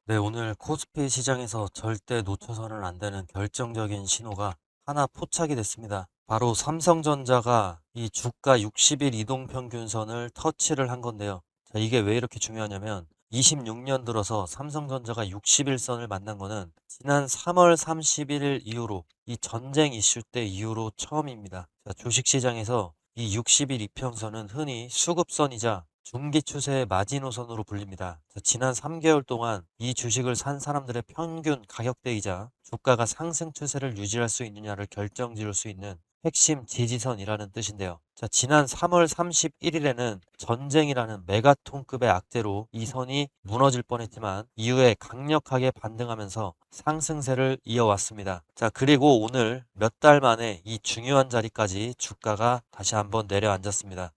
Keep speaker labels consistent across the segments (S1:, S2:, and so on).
S1: 네, 오늘 코스피 시장에서 절대 놓쳐서는 안 되는 결정적인 신호가 하나 포착이 됐습니다. 바로 삼성전자가 이 주가 60일 이동평균선을 터치를 한 건데요. 자, 이게 왜 이렇게 중요하냐면 26년 들어서 삼성전자가 60일선을 만난 거는 지난 3월 31일 이후로 이 전쟁 이슈 때 이후로 처음입니다. 자, 주식시장에서 이 60일 이평선은 흔히 수급선이자 중기 추세의 마지노선으로 불립니다. 지난 3개월 동안 이 주식을 산 사람들의 평균 가격대이자 주가가 상승 추세를 유지할 수 있느냐를 결정지을 수 있는 핵심 지지선이라는 뜻인데요. 자, 지난 3월 31일에는 전쟁이라는 메가톤급의 악재로 이 선이 무너질 뻔했지만 이후에 강력하게 반등하면서 상승세를 이어왔습니다. 자, 그리고 오늘 몇 달 만에 이 중요한 자리까지 주가가 다시 한번 내려앉았습니다.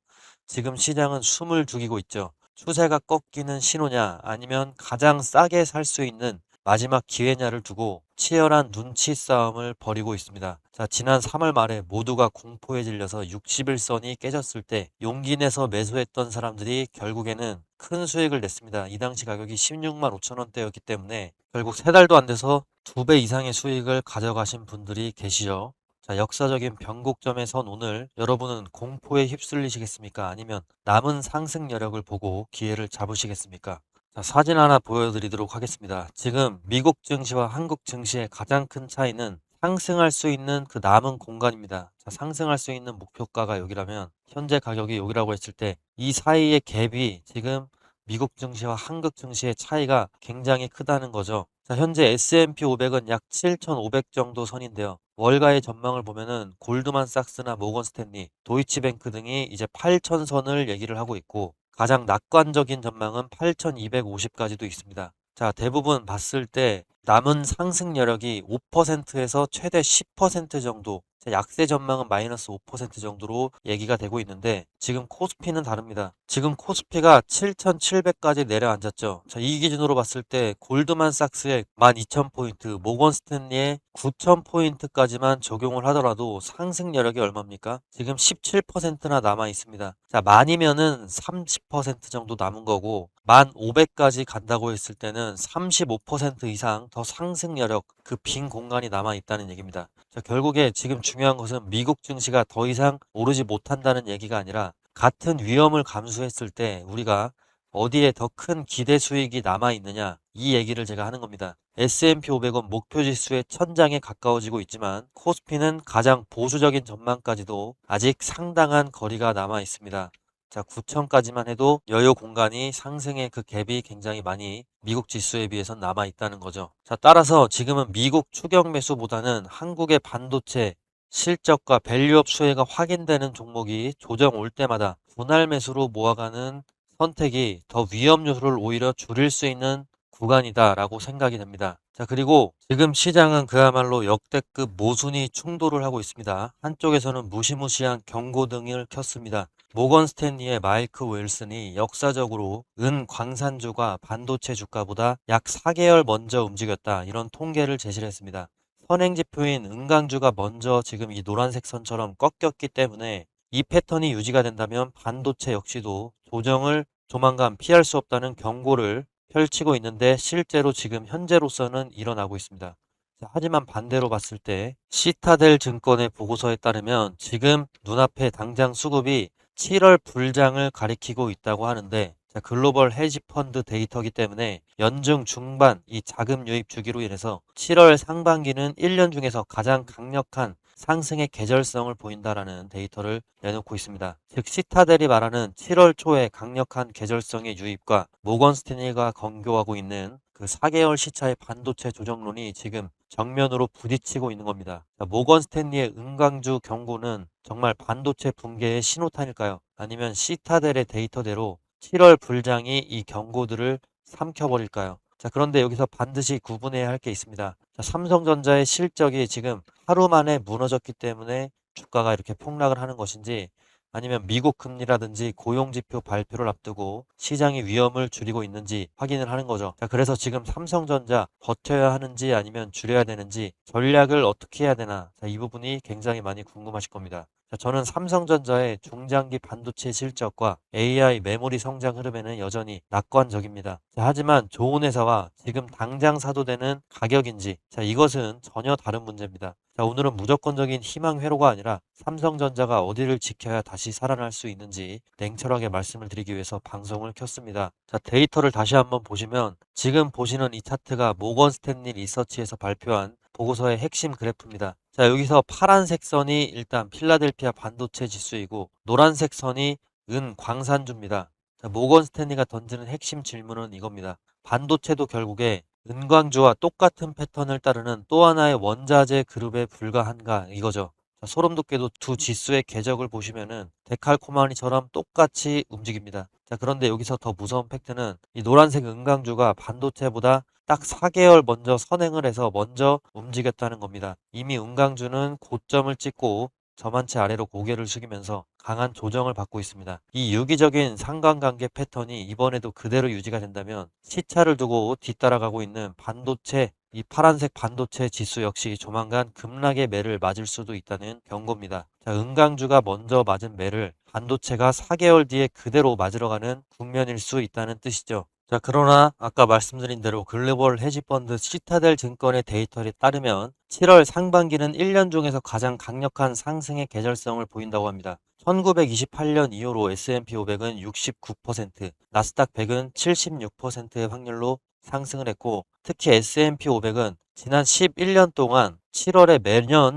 S1: 지금 시장은 숨을 죽이고 있죠. 추세가 꺾이는 신호냐 아니면 가장 싸게 살 수 있는 마지막 기회냐를 두고 치열한 눈치 싸움을 벌이고 있습니다. 자, 지난 3월 말에 모두가 공포에 질려서 60일선이 깨졌을 때 용기 내서 매수했던 사람들이 결국에는 큰 수익을 냈습니다. 이 당시 가격이 16만 5천 원대였기 때문에 결국 3달도 안 돼서 2배 이상의 수익을 가져가신 분들이 계시죠. 자, 역사적인 변곡점에 선 오늘 여러분은 공포에 휩쓸리시겠습니까? 아니면 남은 상승 여력을 보고 기회를 잡으시겠습니까? 자, 사진 하나 보여드리도록 하겠습니다. 지금 미국 증시와 한국 증시의 가장 큰 차이는 상승할 수 있는 그 남은 공간입니다. 자, 상승할 수 있는 목표가가 여기라면 현재 가격이 여기라고 했을 때 이 사이의 갭이 지금 미국 증시와 한국 증시의 차이가 굉장히 크다는 거죠. 자, 현재 S&P 500은 약 7,500 정도 선인데요. 월가의 전망을 보면은 골드만삭스나 모건 스탠리, 도이치뱅크 등이 이제 8,000선을 얘기를 하고 있고 가장 낙관적인 전망은 8,250까지도 있습니다. 자, 대부분 봤을 때 남은 상승 여력이 5%에서 최대 10% 정도, 약세 전망은 마이너스 5% 정도로 얘기가 되고 있는데 지금 코스피는 다릅니다. 지금 코스피가 7,700까지 내려앉았죠. 자, 이 기준으로 봤을 때 골드만삭스의 12,000포인트, 모건 스탠리의 9,000포인트까지만 적용을 하더라도 상승 여력이 얼마입니까? 지금 17%나 남아 있습니다. 자, 만이면은 30% 정도 남은 거고 1,500까지 간다고 했을 때는 35% 이상 더 상승 여력, 그 빈 공간이 남아 있다는 얘기입니다. 자, 결국에 지금 중요한 것은 미국 증시가 더 이상 오르지 못한다는 얘기가 아니라 같은 위험을 감수했을 때 우리가 어디에 더 큰 기대 수익이 남아 있느냐, 이 얘기를 제가 하는 겁니다. S&P 500은 목표 지수의 천장에 가까워지고 있지만 코스피는 가장 보수적인 전망까지도 아직 상당한 거리가 남아 있습니다. 자, 9천까지만 해도 여유 공간이, 상승의 그 갭이 굉장히 많이 미국 지수에 비해서 남아 있다는 거죠. 자, 따라서 지금은 미국 추격 매수보다는 한국의 반도체 실적과 밸류업 수혜가 확인되는 종목이 조정 올 때마다 분할 매수로 모아가는 선택이 더 위험 요소를 오히려 줄일 수 있는 구간이다라고 생각이 됩니다. 자, 그리고 지금 시장은 그야말로 역대급 모순이 충돌을 하고 있습니다. 한쪽에서는 무시무시한 경고등을 켰습니다. 모건 스탠리의 마이크 윌슨이 역사적으로 은 광산주가 반도체 주가보다 약 4개월 먼저 움직였다, 이런 통계를 제시를 했습니다. 선행지표인 은강주가 먼저 지금 이 노란색 선처럼 꺾였기 때문에 이 패턴이 유지가 된다면 반도체 역시도 조정을 조만간 피할 수 없다는 경고를 펼치고 있는데 실제로 지금 현재로서는 일어나고 있습니다. 자, 하지만 반대로 봤을 때 시타델 증권의 보고서에 따르면 지금 눈앞에 당장 수급이 7월 불장을 가리키고 있다고 하는데, 자, 글로벌 헤지 펀드 데이터이기 때문에 연중 중반 이 자금 유입 주기로 인해서 7월 상반기는 1년 중에서 가장 강력한 상승의 계절성을 보인다라는 데이터를 내놓고 있습니다. 즉 시타델이 말하는 7월 초에 강력한 계절성의 유입과 모건 스탠리가 권고하고 있는 그 4개월 시차의 반도체 조정론이 지금 정면으로 부딪히고 있는 겁니다. 자, 모건 스탠리의 은강주 경고는 정말 반도체 붕괴의 신호탄일까요? 아니면 시타델의 데이터대로 7월 불장이 이 경고들을 삼켜버릴까요? 자, 그런데 여기서 반드시 구분해야 할 게 있습니다. 자, 삼성전자의 실적이 지금 하루 만에 무너졌기 때문에 주가가 이렇게 폭락을 하는 것인지, 아니면 미국 금리라든지 고용지표 발표를 앞두고 시장이 위험을 줄이고 있는지 확인을 하는 거죠. 자, 그래서 지금 삼성전자 버텨야 하는지 아니면 줄여야 되는지 전략을 어떻게 해야 되나, 자, 이 부분이 굉장히 많이 궁금하실 겁니다. 자, 저는 삼성전자의 중장기 반도체 실적과 AI 메모리 성장 흐름에는 여전히 낙관적입니다. 자, 하지만 좋은 회사와 지금 당장 사도 되는 가격인지, 자, 이것은 전혀 다른 문제입니다. 자, 오늘은 무조건적인 희망 회로가 아니라 삼성전자가 어디를 지켜야 다시 살아날 수 있는지 냉철하게 말씀을 드리기 위해서 방송을 켰습니다. 자, 데이터를 다시 한번 보시면 지금 보시는 이 차트가 모건 스탠리 리서치에서 발표한 보고서의 핵심 그래프입니다. 자, 여기서 파란색 선이 일단 필라델피아 반도체 지수이고 노란색 선이 은 광산주입니다. 자, 모건 스탠리가 던지는 핵심 질문은 이겁니다. 반도체도 결국에 은광주와 똑같은 패턴을 따르는 또 하나의 원자재 그룹에 불과한가 이거죠. 자, 소름 돋게도 두 지수의 궤적을 보시면은 데칼코마니처럼 똑같이 움직입니다. 자, 그런데 여기서 더 무서운 팩트는 이 노란색 은광주가 반도체보다 딱 4개월 먼저 선행을 해서 먼저 움직였다는 겁니다. 이미 은강주는 고점을 찍고 저만치 아래로 고개를 숙이면서 강한 조정을 받고 있습니다. 이 유기적인 상관관계 패턴이 이번에도 그대로 유지가 된다면 시차를 두고 뒤따라가고 있는 반도체, 이 파란색 반도체 지수 역시 조만간 급락의 매를 맞을 수도 있다는 경고입니다. 자, 은강주가 먼저 맞은 매를 반도체가 4개월 뒤에 그대로 맞으러 가는 국면일 수 있다는 뜻이죠. 자, 그러나 아까 말씀드린 대로 글로벌 헤지펀드 시타델 증권의 데이터에 따르면 7월 상반기는 1년 중에서 가장 강력한 상승의 계절성을 보인다고 합니다. 1928년 이후로 S&P 500은 69%, 나스닥 100은 76%의 확률로 상승을 했고, 특히 S&P 500은 지난 11년 동안 7월에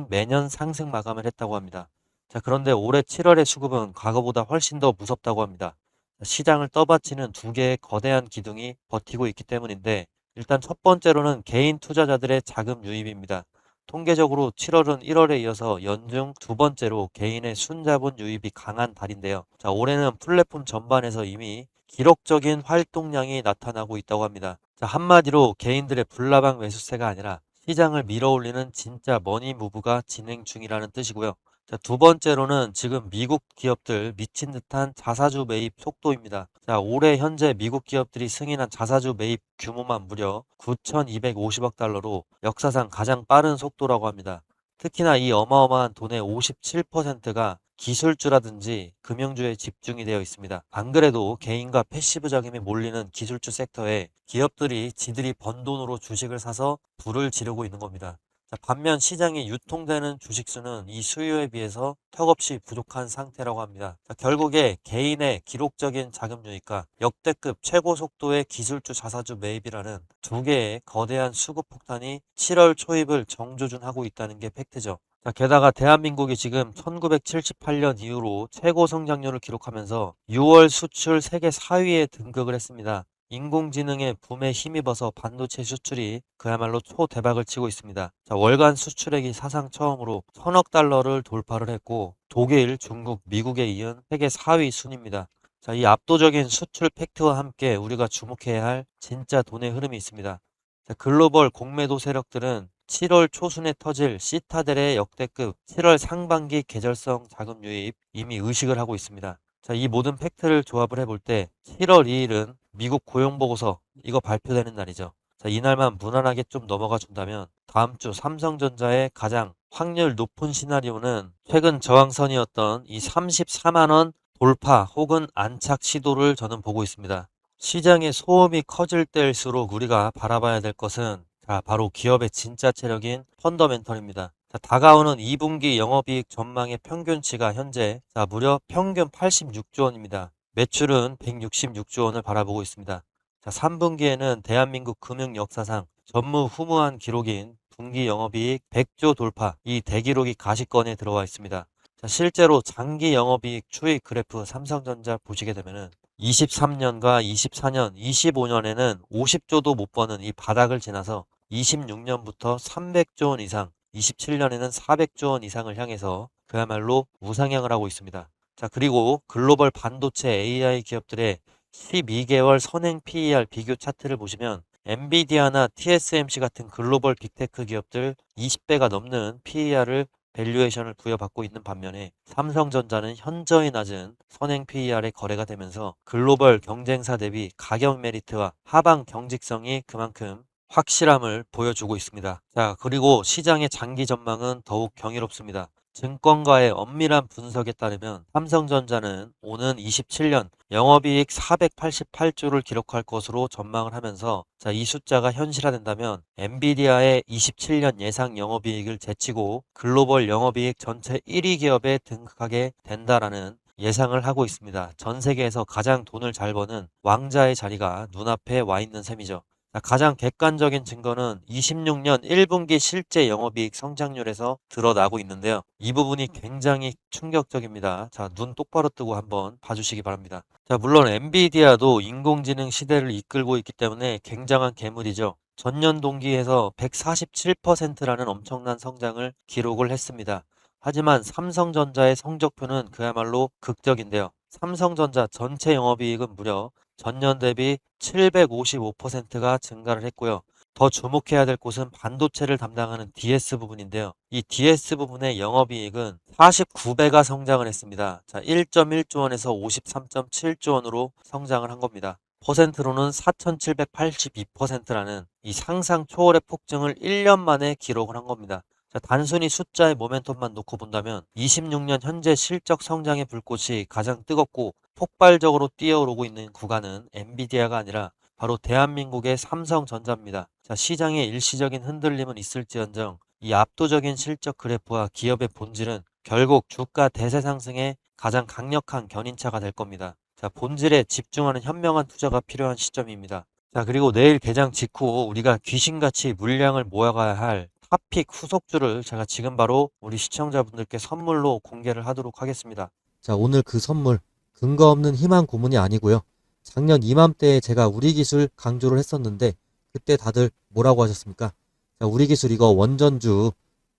S1: 매년 상승 마감을 했다고 합니다. 자, 그런데 올해 7월의 수급은 과거보다 훨씬 더 무섭다고 합니다. 시장을 떠받치는 두 개의 거대한 기둥이 버티고 있기 때문인데, 일단 첫 번째로는 개인 투자자들의 자금 유입입니다. 통계적으로 7월은 1월에 이어서 연중 두 번째로 개인의 순자본 유입이 강한 달인데요. 자, 올해는 플랫폼 전반에서 이미 기록적인 활동량이 나타나고 있다고 합니다. 자, 한마디로 개인들의 불나방 매수세가 아니라 시장을 밀어올리는 진짜 머니 무브가 진행 중이라는 뜻이고요. 자, 두 번째로는 지금 미국 기업들 미친 듯한 자사주 매입 속도입니다. 자, 올해 현재 미국 기업들이 승인한 자사주 매입 규모만 무려 9,250억 달러로 역사상 가장 빠른 속도라고 합니다. 특히나 이 어마어마한 돈의 57%가 기술주라든지 금융주에 집중이 되어 있습니다. 안 그래도 개인과 패시브 자금이 몰리는 기술주 섹터에 기업들이 지들이 번 돈으로 주식을 사서 불을 지르고 있는 겁니다. 자, 반면 시장에 유통되는 주식수는 이 수요에 비해서 턱없이 부족한 상태라고 합니다. 자, 결국에 개인의 기록적인 자금 유입과 역대급 최고 속도의 기술주 자사주 매입이라는 두 개의 거대한 수급 폭탄이 7월 초입을 정조준하고 있다는 게 팩트죠. 자, 게다가 대한민국이 지금 1978년 이후로 최고 성장률을 기록하면서 6월 수출 세계 4위에 등극을 했습니다. 인공지능의 붐에 힘입어서 반도체 수출이 그야말로 초대박을 치고 있습니다. 자, 월간 수출액이 사상 처음으로 1,000억 달러를 돌파를 했고 독일, 중국, 미국에 이은 세계 4위 순입니다. 자, 이 압도적인 수출 팩트와 함께 우리가 주목해야 할 진짜 돈의 흐름이 있습니다. 자, 글로벌 공매도 세력들은 7월 초순에 터질 시타델의 역대급 7월 상반기 계절성 자금 유입 이미 의식을 하고 있습니다. 자, 이 모든 팩트를 조합을 해볼 때 7월 2일은 미국 고용보고서 이거 발표되는 날이죠. 자, 이날만 무난하게 좀 넘어가 준다면 다음 주 삼성전자의 가장 확률 높은 시나리오는 최근 저항선이었던 이 34만 원 돌파 혹은 안착 시도를 저는 보고 있습니다. 시장의 소음이 커질 때일수록 우리가 바라봐야 될 것은 자, 바로 기업의 진짜 체력인 펀더멘털입니다. 자, 다가오는 2분기 영업이익 전망의 평균치가 현재 무려 평균 86조 원입니다. 매출은 166조 원을 바라보고 있습니다. 자, 3분기에는 대한민국 금융 역사상 전무후무한 기록인 분기 영업이익 100조 돌파, 이 대기록이 가시권에 들어와 있습니다. 자, 실제로 장기 영업이익 추이 그래프 삼성전자 보시게 되면은 23년과 24년, 25년에는 50조도 못 버는 이 바닥을 지나서 26년부터 300조 원 이상, 27년에는 400조 원 이상을 향해서 그야말로 우상향을 하고 있습니다. 자, 그리고 글로벌 반도체 AI 기업들의 12개월 선행 PER 비교 차트를 보시면 엔비디아나 TSMC 같은 글로벌 빅테크 기업들 20배가 넘는 PER을 밸류에이션을 부여받고 있는 반면에 삼성전자는 현저히 낮은 선행 PER에 거래가 되면서 글로벌 경쟁사 대비 가격 메리트와 하방 경직성이 그만큼 확실함을 보여주고 있습니다. 자, 그리고 시장의 장기 전망은 더욱 경이롭습니다. 증권가의 엄밀한 분석에 따르면 삼성전자는 오는 27년 영업이익 488조를 기록할 것으로 전망을 하면서 이 숫자가 현실화된다면 엔비디아의 27년 예상 영업이익을 제치고 글로벌 영업이익 전체 1위 기업에 등극하게 된다라는 예상을 하고 있습니다. 전 세계에서 가장 돈을 잘 버는 왕자의 자리가 눈앞에 와 있는 셈이죠. 가장 객관적인 증거는 26년 1분기 실제 영업이익 성장률에서 드러나고 있는데요. 이 부분이 굉장히 충격적입니다. 자, 눈 똑바로 뜨고 한번 봐주시기 바랍니다. 자, 물론 엔비디아도 인공지능 시대를 이끌고 있기 때문에 굉장한 괴물이죠. 전년 동기에서 147%라는 엄청난 성장을 기록을 했습니다. 하지만 삼성전자의 성적표는 그야말로 극적인데요. 삼성전자 전체 영업이익은 무려 전년 대비 755%가 증가를 했고요. 더 주목해야 될 곳은 반도체를 담당하는 DS 부분인데요. 이 DS 부분의 영업이익은 49배가 성장을 했습니다. 자, 1.1조 원에서 53.7조 원으로 성장을 한 겁니다. 퍼센트로는 4,782%라는 이 상상 초월의 폭증을 1년 만에 기록을 한 겁니다. 자, 단순히 숫자의 모멘텀만 놓고 본다면 26년 현재 실적 성장의 불꽃이 가장 뜨겁고 폭발적으로 뛰어오르고 있는 구간은 엔비디아가 아니라 바로 대한민국의 삼성전자입니다. 자, 시장에 일시적인 흔들림은 있을지언정 이 압도적인 실적 그래프와 기업의 본질은 결국 주가 대세 상승의 가장 강력한 견인차가 될 겁니다. 자, 본질에 집중하는 현명한 투자가 필요한 시점입니다. 자, 그리고 내일 개장 직후 우리가 귀신같이 물량을 모아가야 할 탑픽 후속주를 제가 지금 바로 우리 시청자분들께 선물로 공개를 하도록 하겠습니다. 자, 오늘 그 선물 근거 없는 희망 고문이 아니고요. 작년 이맘때에 제가 우리 기술 강조를 했었는데 그때 다들 뭐라고 하셨습니까? 자, 우리 기술 이거 원전주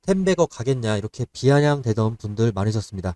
S1: 10배거 가겠냐 이렇게 비아냥대던 분들 많으셨습니다.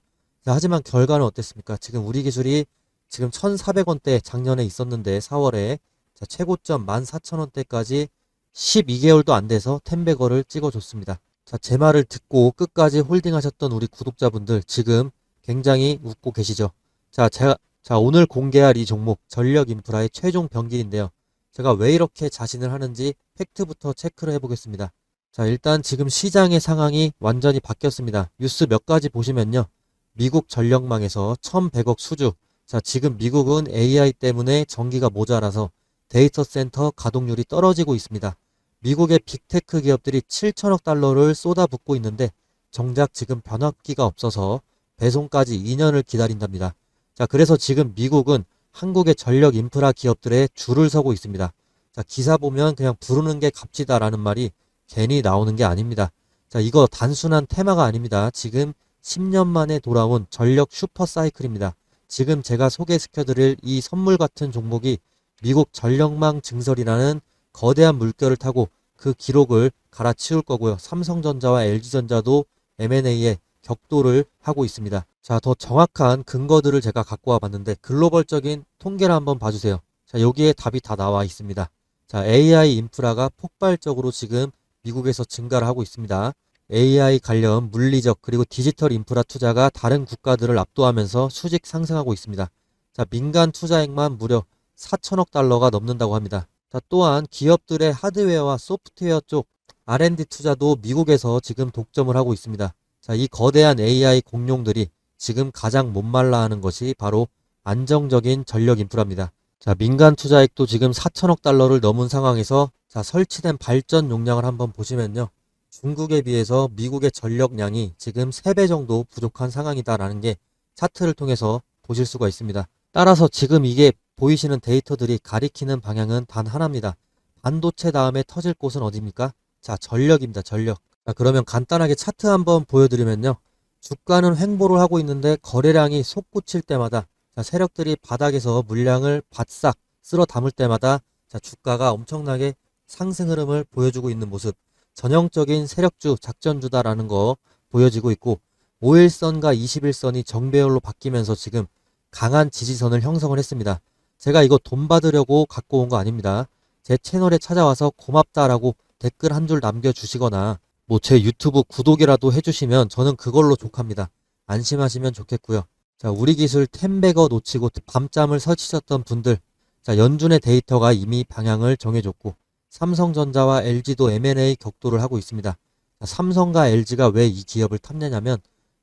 S1: 자, 하지만 결과는 어땠습니까? 지금 우리 기술이 지금 1,400원대 작년에 있었는데 4월에 자, 최고점 14,000원대까지 12개월도 안 돼서 10배거를 찍어줬습니다. 자, 제 말을 듣고 끝까지 홀딩하셨던 우리 구독자분들 지금 굉장히 웃고 계시죠? 자, 오늘 공개할 이 종목 전력 인프라의 최종 병길인데요. 제가 왜 이렇게 자신을 하는지 팩트부터 체크를 해보겠습니다. 자, 일단 지금 시장의 상황이 완전히 바뀌었습니다. 뉴스 몇 가지 보시면요. 미국 전력망에서 1,100억 수주. 자, 지금 미국은 AI 때문에 전기가 모자라서 데이터 센터 가동률이 떨어지고 있습니다. 미국의 빅테크 기업들이 7천억 달러를 쏟아붓고 있는데 정작 지금 변압기가 없어서 배송까지 2년을 기다린답니다. 자, 그래서 지금 미국은 한국의 전력 인프라 기업들의 줄을 서고 있습니다. 자, 기사 보면 그냥 부르는 게 값지다라는 말이 괜히 나오는 게 아닙니다. 자, 이거 단순한 테마가 아닙니다. 지금 10년 만에 돌아온 전력 슈퍼 사이클입니다. 지금 제가 소개시켜드릴 이 선물 같은 종목이 미국 전력망 증설이라는 거대한 물결을 타고 그 기록을 갈아치울 거고요. 삼성전자와 LG전자도 M&A에 격돌을 하고 있습니다. 자, 더 정확한 근거들을 제가 갖고 와 봤는데 글로벌적인 통계를 한번 봐주세요. 자, 여기에 답이 다 나와 있습니다. 자, AI 인프라가 폭발적으로 지금 미국에서 증가를 하고 있습니다. AI 관련 물리적 그리고 디지털 인프라 투자가 다른 국가들을 압도하면서 수직 상승하고 있습니다. 자, 민간 투자액만 무려 4천억 달러가 넘는다고 합니다. 자, 또한 기업들의 하드웨어와 소프트웨어 쪽 R&D 투자도 미국에서 지금 독점을 하고 있습니다. 자, 이 거대한 AI 공룡들이 지금 가장 못말라 하는 것이 바로 안정적인 전력 인프라입니다. 자, 민간 투자액도 지금 4천억 달러를 넘은 상황에서 자, 설치된 발전 용량을 한번 보시면요. 중국에 비해서 미국의 전력량이 지금 3배 정도 부족한 상황이다라는 게 차트를 통해서 보실 수가 있습니다. 따라서 지금 이게 보이시는 데이터들이 가리키는 방향은 단 하나입니다. 반도체 다음에 터질 곳은 어디입니까? 자, 전력입니다. 전력. 자, 그러면 간단하게 차트 한번 보여드리면요. 주가는 횡보를 하고 있는데 거래량이 솟구칠 때마다 자, 세력들이 바닥에서 물량을 바싹 쓸어 담을 때마다 자, 주가가 엄청나게 상승 흐름을 보여주고 있는 모습. 전형적인 세력주, 작전주다라는 거 보여지고 있고 5일선과 21선이 정배열로 바뀌면서 지금 강한 지지선을 형성을 했습니다. 제가 이거 돈 받으려고 갖고 온 거 아닙니다. 제 채널에 찾아와서 고맙다라고 댓글 한 줄 남겨주시거나 뭐 제 유튜브 구독이라도 해주시면 저는 그걸로 족합니다. 안심하시면 좋겠고요. 자, 우리 기술 10배거 놓치고 밤잠을 설치셨던 분들 자, 연준의 데이터가 이미 방향을 정해줬고 삼성전자와 LG도 M&A 격돌을 하고 있습니다. 자, 삼성과 LG가 왜 이 기업을 탐내냐면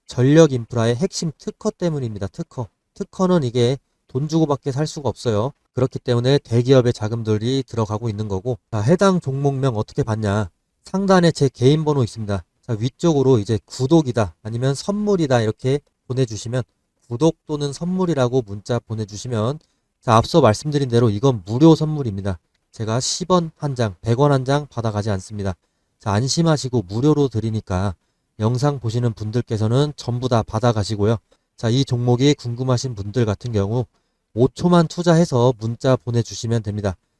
S2: 전력 인프라의 핵심 특허 때문입니다. 특허는 이게 돈 주고밖에 살 수가 없어요. 그렇기 때문에 대기업의 자금들이 들어가고 있는 거고, 자, 해당 종목명 어떻게 봤냐? 상단에 제 개인 번호 있습니다. 자, 위쪽으로 이제 구독이다 아니면 선물이다 이렇게 보내주시면, 구독 또는 선물이라고 문자 보내주시면, 자, 앞서 말씀드린 대로 이건 무료 선물입니다. 제가 10원 한 장, 100원 한 장 받아가지 않습니다. 자, 안심하시고 무료로 드리니까 영상 보시는 분들께서는 전부 다 받아가시고요. 자, 이 종목이 궁금하신 분들 같은 경우 5초만 투자해서 문자 보내주시면 됩니다.